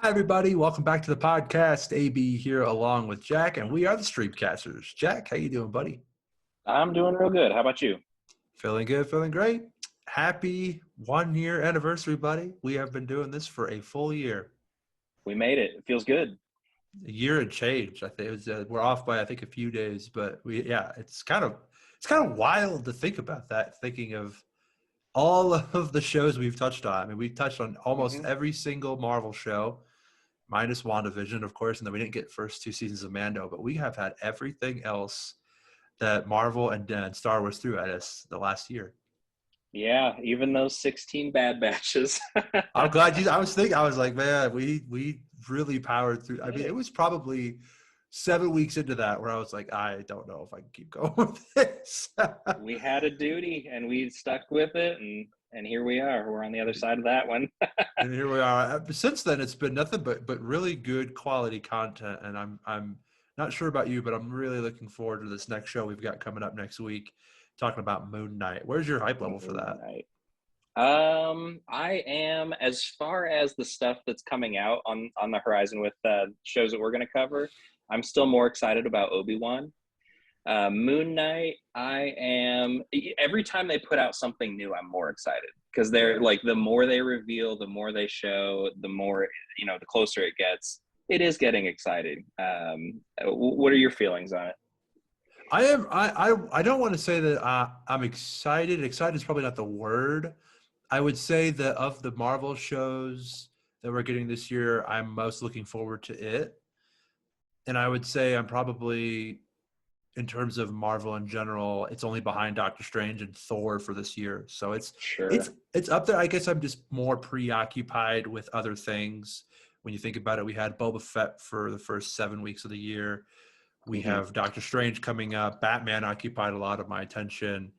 Hi, everybody. Welcome back to the podcast. AB here along with Jack, and we are the Streamcasters. Jack, how you doing, buddy? I'm doing real good. How about you? Feeling good, feeling great. Happy 1 year anniversary, buddy. We have been doing this for a full year. We made it. It feels good. A year and change. I think it was, we're off by a few days, but it's kind of wild to think about that. Thinking of all of the shows we've touched on. I mean, we've touched on almost hmm every single Marvel show, minus WandaVision, of course, and then we didn't get first two seasons of Mando, but we have had everything else that Marvel and Star Wars threw at us the last year. Yeah, even those 16 bad batches. I'm glad you. I was thinking. I was like, man, we really powered through. I mean, it Hey, was probably 7 weeks into that where I was like, I don't know if I can keep going with this. we had a duty and we stuck with it, and here we are. We're on the other side of that one. And here we are. Since then, it's been nothing but really good quality content. And I'm not sure about you, but I'm really looking forward to this next show we've got coming up next week, talking about Moon Knight. Where's your hype level for Moon that? Knight. I am, as far as the stuff that's coming out on the horizon with shows that we're going to cover. I'm still more excited about Obi-Wan. Moon Knight, I am. Every time they put out something new, I'm more excited because they're like the more they reveal, the more they show, the more the closer it gets. It is getting exciting. What are your feelings on it? I am. I don't want to say that I'm excited. Excited is probably not the word. I would say that of the Marvel shows that we're getting this year, I'm most looking forward to it. And I would say I'm probably, in terms of Marvel in general, it's only behind Doctor Strange and Thor for this year. So it's Sure. it's up there. I guess I'm just more preoccupied with other things. When you think about it, we had Boba Fett for the first 7 weeks of the year. We hmm have Doctor Strange coming up. Batman occupied a lot of my attention.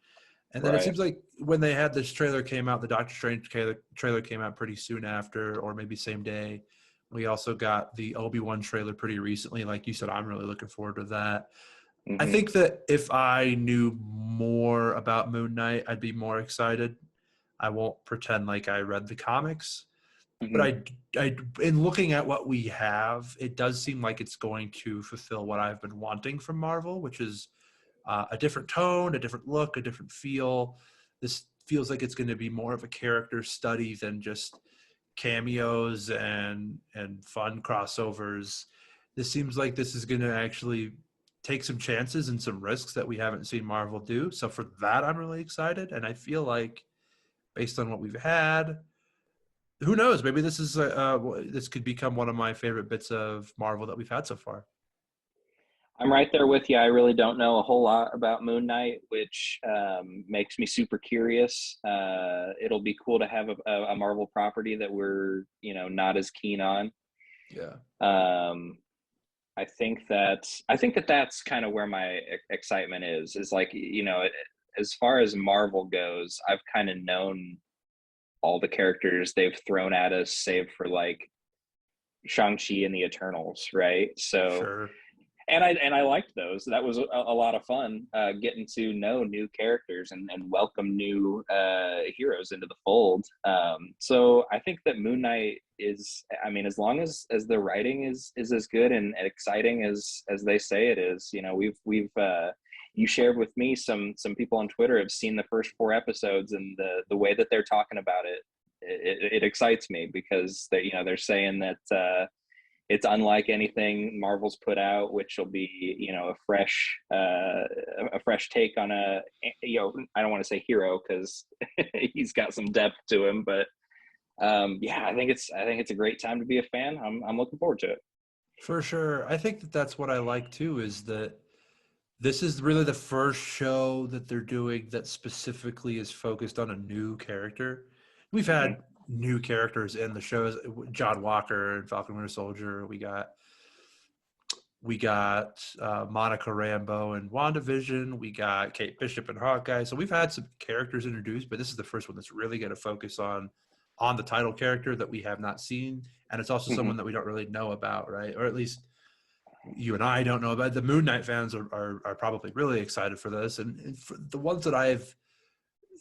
And then it Right. seems like when they had this trailer came out, the Doctor Strange trailer came out pretty soon after, or maybe same day. We also got the Obi-Wan trailer pretty recently. Like you said, I'm really looking forward to that. I hmm think that if I knew more about Moon Knight, I'd be more excited. I won't pretend like I read the comics, but hmm in looking at what we have, it does seem like it's going to fulfill what I've been wanting from Marvel, which is a different tone, a different look, a different feel. This feels like it's going to be more of a character study than just cameos and fun crossovers. This seems like this is going to actually take some chances and some risks that we haven't seen Marvel do. So for that, I'm really excited, and I feel like based on what we've had, who knows? Maybe this could become one of my favorite bits of Marvel that we've had so far. I'm right there with you. I really don't know a whole lot about Moon Knight, which makes me super curious. It'll be cool to have a Marvel property that we're, not as keen on. Yeah. Um, I think that that's kind of where my excitement is like, as far as Marvel goes, I've kind of known all the characters they've thrown at us, save for like Shang-Chi and the Eternals, right? So Sure. and I liked those. That was a lot of fun, getting to know new characters and welcome new heroes into the fold. So I think that Moon Knight is. I mean, as long as the writing is as good and exciting as they say it is, we've you shared with me some people on Twitter have seen the first four episodes, and the way that they're talking about it excites me because they're saying that it's unlike anything Marvel's put out, which will be a fresh take on I don't want to say hero because he's got some depth to him, but yeah, I think it's a great time to be a fan. I'm looking forward to it. For sure. I think that that's what I like too, is that this is really the first show that they're doing that specifically is focused on a new character. We've hmm had new characters in the shows, John Walker and Falcon Winter Soldier. We got Monica Rambeau and WandaVision. We got Kate Bishop and Hawkeye. So we've had some characters introduced, but this is the first one that's really going to focus on the title character that we have not seen, and it's also hmm someone that we don't really know about, right? Or at least you and I don't know about. The Moon Knight fans are probably really excited for this, and for the ones that I've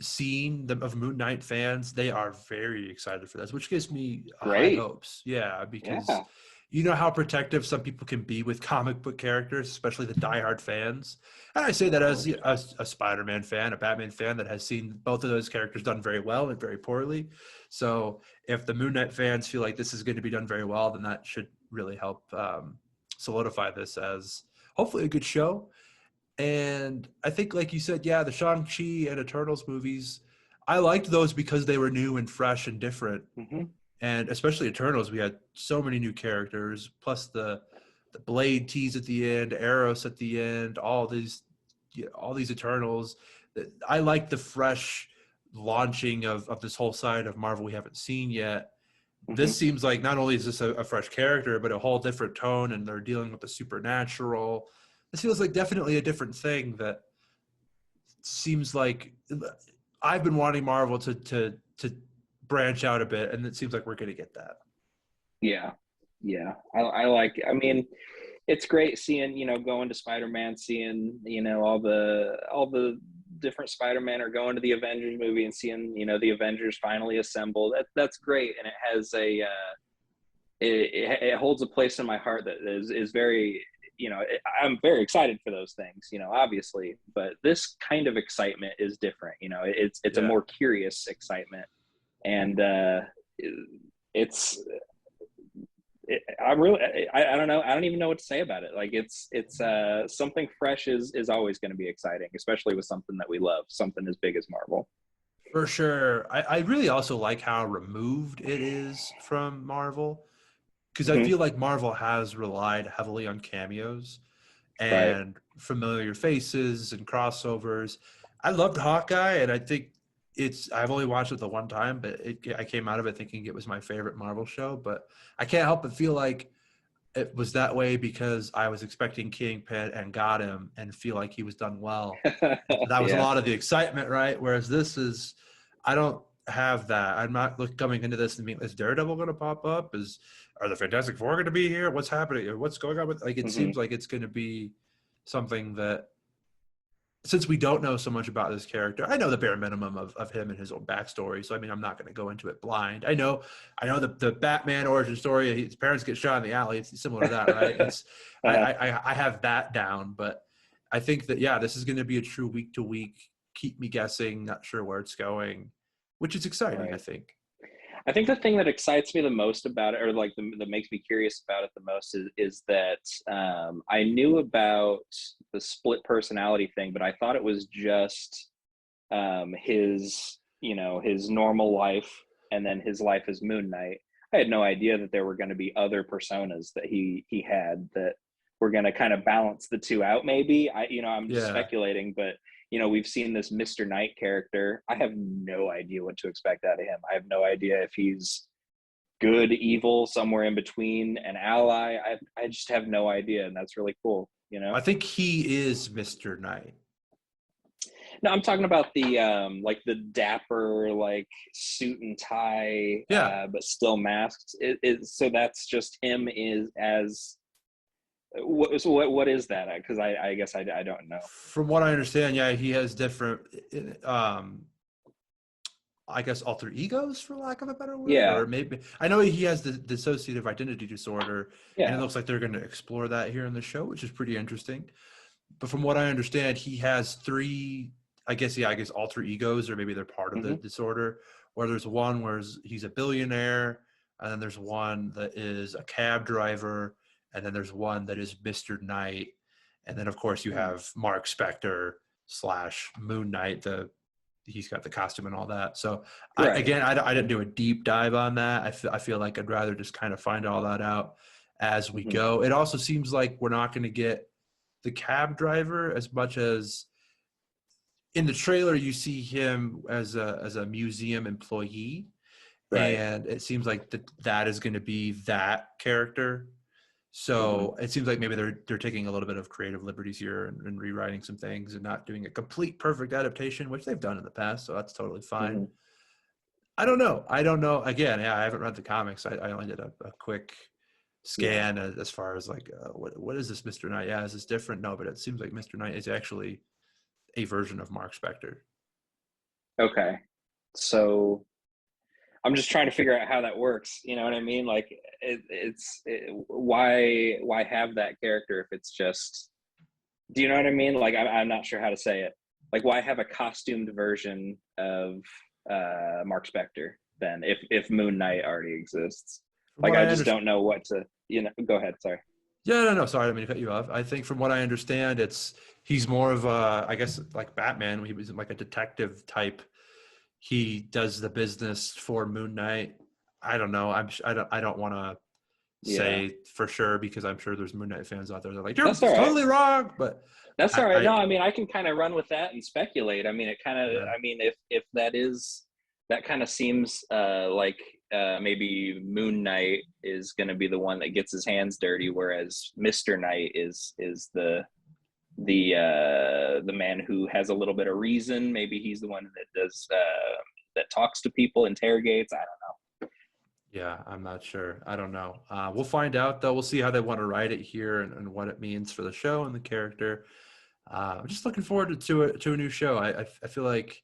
scene of Moon Knight fans, they are very excited for this, which gives me high Great. hopes. Yeah, because Yeah. you know how protective some people can be with comic book characters, especially the diehard fans. And I say that as 100%. a Spider-Man fan, a Batman fan that has seen both of those characters done very well and very poorly. So if the Moon Knight fans feel like this is going to be done very well, then that should really help solidify this as hopefully a good show. And I think, like you said, yeah, the Shang-Chi and Eternals movies, I liked those because they were new and fresh and different. Hmm. And especially Eternals, we had so many new characters, plus the Blade tease at the end, Eros at the end, all these Eternals. I like the fresh launching of this whole side of Marvel we haven't seen yet. This Hmm. seems like not only is this a fresh character, but a whole different tone, and they're dealing with the supernatural. This feels like definitely a different thing that seems like I've been wanting Marvel to branch out a bit, and it seems like we're going to get that. Yeah. Yeah. I like, I mean, it's great seeing, going to Spider-Man, seeing, all the different Spider-Man are going to the Avengers movie and seeing, the Avengers finally assembled. That's great. And it has it holds a place in my heart that is very, I'm very excited for those things, obviously, but this kind of excitement is different. It's a Yeah. more curious excitement. And it's I don't know, I don't even know what to say about it. Like it's something fresh is always going to be exciting, especially with something that we love, something as big as Marvel. For sure. I really also like how removed it is from Marvel because I Hmm. feel like Marvel has relied heavily on cameos Right. and familiar faces and crossovers. I loved Hawkeye, and I think I've only watched it the one time, but I came out of it thinking it was my favorite Marvel show. But I can't help but feel like it was that way because I was expecting Kingpin and got him and feel like he was done well. That was a Yeah. lot of the excitement, right? Whereas this is, I don't have that. I'm not coming into this and being, is Daredevil going to pop up? Are the Fantastic Four going to be here? What's happening? What's going on with, like, it Hmm. seems like it's going to be something that, since we don't know so much about this character, I know the bare minimum of him and his own backstory. So I mean, I'm not going to go into it blind. I know the Batman origin story. His parents get shot in the alley. It's similar to that, right? It's Uh-huh. I have that down, but I think that yeah, this is going to be a true week to week. Keep me guessing, not sure where it's going, which is exciting. I Right. think. I think the thing that excites me the most about it, or like that makes me curious about it the most, is that I knew about the split personality thing, but I thought it was just his, his normal life and then his life as Moon Knight. I had no idea that there were going to be other personas that he had that were going to kind of balance the two out. Maybe I'm just Yeah, speculating, but we've seen this Mr. Knight character. I have no idea what to expect out of him. I have no idea if he's good, evil, somewhere in between, an ally. I just have no idea, and that's really cool. I think he is Mr. Knight. No, I'm talking about the like the dapper, like suit and tie, Yeah, but still masked. So that's just him is as what is that? Because I guess I don't know. from what I understand, yeah, he has different I guess alter egos, for lack of a better word, Yeah, or maybe I know he has the dissociative identity disorder, and it yeah. looks like they're going to explore that here in the show, which is pretty interesting. But from what I understand, he has three, I guess alter egos, or maybe they're part of the Hmm. disorder. Where there's one where he's a billionaire, and then there's one that is a cab driver, and then there's one that is Mr. Knight, and then of course you have Mark Spector slash Moon Knight, he's got the costume and all that. So Right. I didn't do a deep dive on that. I feel like I'd rather just kind of find all that out as we Hmm. go. It also seems like we're not going to get the cab driver as much as in the trailer you see him as a museum employee, Right. and it seems like that is going to be that character. Hmm. So it seems like maybe they're taking a little bit of creative liberties here and rewriting some things and not doing a complete perfect adaptation, which they've done in the past. So that's totally fine. Hmm. I don't know. I don't know. Again, yeah, I haven't read the comics. I only did a quick Yeah. scan as far as like what is this Mr. Knight? Yeah, is this different? No, but it seems like Mr. Knight is actually a version of Mark Spector. Okay. So I'm just trying to figure out how that works. You know what I mean? Like, why have that character if it's just? Do you know what I mean? Like, I'm not sure how to say it. Like, why have a costumed version of Mark Spector then if Moon Knight already exists? From Like, what I I just understand. don't know what to. Go ahead. Sorry. Yeah, no, no, sorry, I didn't mean to cut you off. I think from what I understand, he's more of a, I guess, like Batman. He was like a detective type. He does the business for Moon Knight. I don't know. I don't want to Yeah, say for sure because I'm sure there's Moon Knight fans out there that are like, you're that's all right. totally wrong. But That's all right. I No, I mean, I can kind of run with that and speculate. I mean, it kind of. yeah, I mean, if that is, that kind of seems like maybe Moon Knight is going to be the one that gets his hands dirty, whereas Mister Knight is the man who has a little bit of reason. Maybe he's the one that does that talks to people, interrogates. I don't yeah, I'm not sure. I don't know. We'll find out though. We'll see how they want to write it here and what it means for the show and the character. I'm just looking forward to a new show. I feel like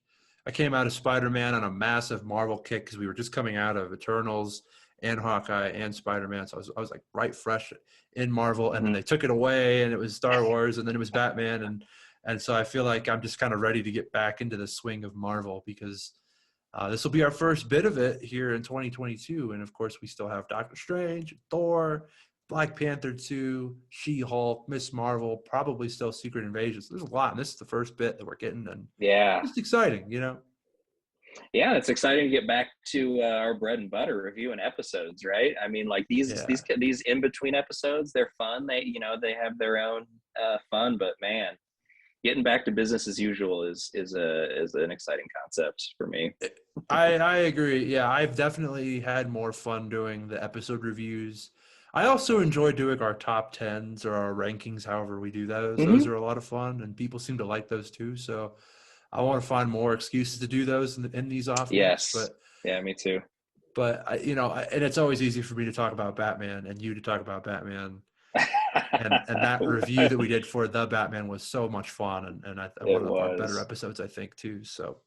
I came out of Spider-Man on a massive Marvel kick because we were just coming out of Eternals and Hawkeye and Spider-Man, so I was like right fresh in Marvel, and then know. they took it away, and it was Star Wars, and then it was Batman, and so I feel like I'm just kind of ready to get back into the swing of Marvel because this will be our first bit of it here in 2022, and of course we still have Doctor Strange, Thor, Black Panther 2, She-Hulk, Miss Marvel, probably still Secret Invasion. So there's a lot, and this is the first bit that we're getting, and Yeah, it's exciting, you know? yeah, it's exciting to get back to our bread and butter reviewing episodes, right? I mean, like Yeah. these in between episodes, they're fun. They have their own fun, but man, getting back to business as usual is an exciting concept for me. I agree. Yeah, I've definitely had more fun doing the episode reviews. I also enjoy doing our top tens or our rankings, however we do those. Those Hmm. are a lot of fun, and people seem to like those too. So I want to find more excuses to do those in these off weeks. Yes, yeah, me too. And it's always easy for me to talk about Batman and you to talk about Batman. And that review that we did for the Batman was so much fun, and It one of our better was. episodes, I think, too. So.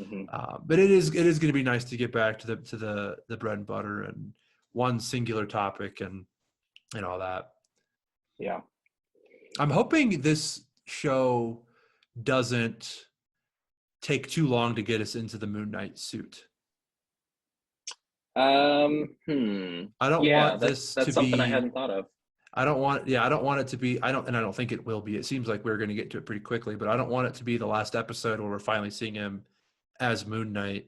Hmm. But it is going to be nice to get back to the bread and butter and one singular topic and all that. Yeah. I'm hoping this show doesn't take too long to get us into the Moon Knight suit. I don't Yeah, want that's this to that's something I be. hadn't thought of. I don't want it to be. I don't think it will be. It seems like we're going to get to it pretty quickly, but I don't want it to be the last episode where we're finally seeing him as Moon Knight.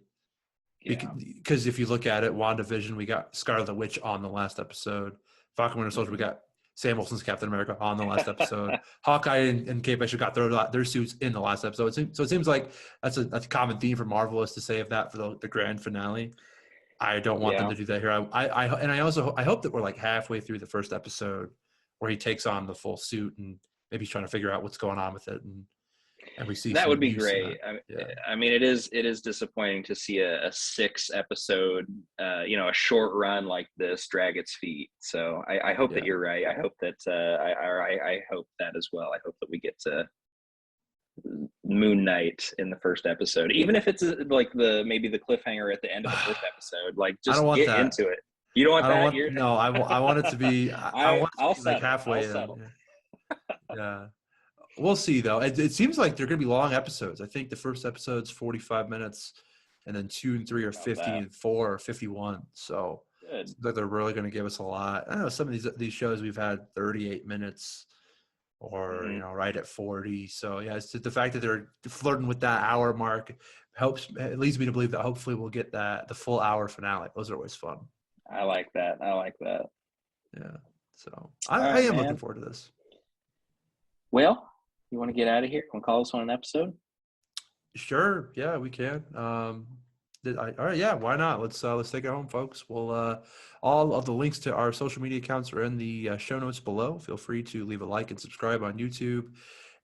Yeah. Because if you look at it, WandaVision, we got Scarlet the Witch on the last episode. Falcon Winter Soldier, we Hmm. got Sam Wilson's Captain America on the last episode. Hawkeye and Kate Bishop got their suits in the last episode. So it seems like that's a common theme for Marvel is to save that for the grand finale. I don't want them Yeah. to do that here. I hope that we're like halfway through the first episode where he takes on the full suit and maybe he's trying to figure out what's going on with it and we see That some would be use in great. that. Yeah. I mean, it is disappointing to see a 6 episode, a short run like this drag its feet. So I hope that Yeah. you're right. I hope that I hope that as well. I hope that we get to Moon Knight in the first episode, even if it's like maybe the cliffhanger at the end of the first episode. Like, I don't just want get that. into it. You don't want I don't that? want You're no. I want it to be. I want it I'll to be like settle. I'll halfway in. settle. Yeah. Yeah. We'll see though. It seems like they're going to be long episodes. I think the first episode's 45 minutes, and then 2 and 3 are About 50, that. and 4 are 51. So Good. that they're really going to give us a lot. I don't know some of these shows we've had 38 minutes or Hmm. right at 40. So yeah, it's the fact that they're flirting with that hour mark it leads me to believe that hopefully we'll get the full hour finale. Those are always fun. I like that. I like that. Yeah. So All I right, am looking man. forward to this. Well, you want to get out of here? Want to call this one an episode? Sure. Yeah, we can. All right. Yeah. Why not? Let's take it home, folks. We'll all of the links to our social media accounts are in the show notes below. Feel free to leave a like and subscribe on YouTube,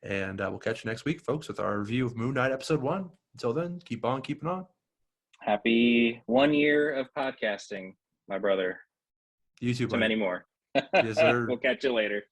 and we'll catch you next week, folks, with our review of Moon Knight episode 1. Until then, keep on keeping on. Happy 1 year of podcasting, my brother. You too, To buddy. many more. Yes, sir. We'll catch you later.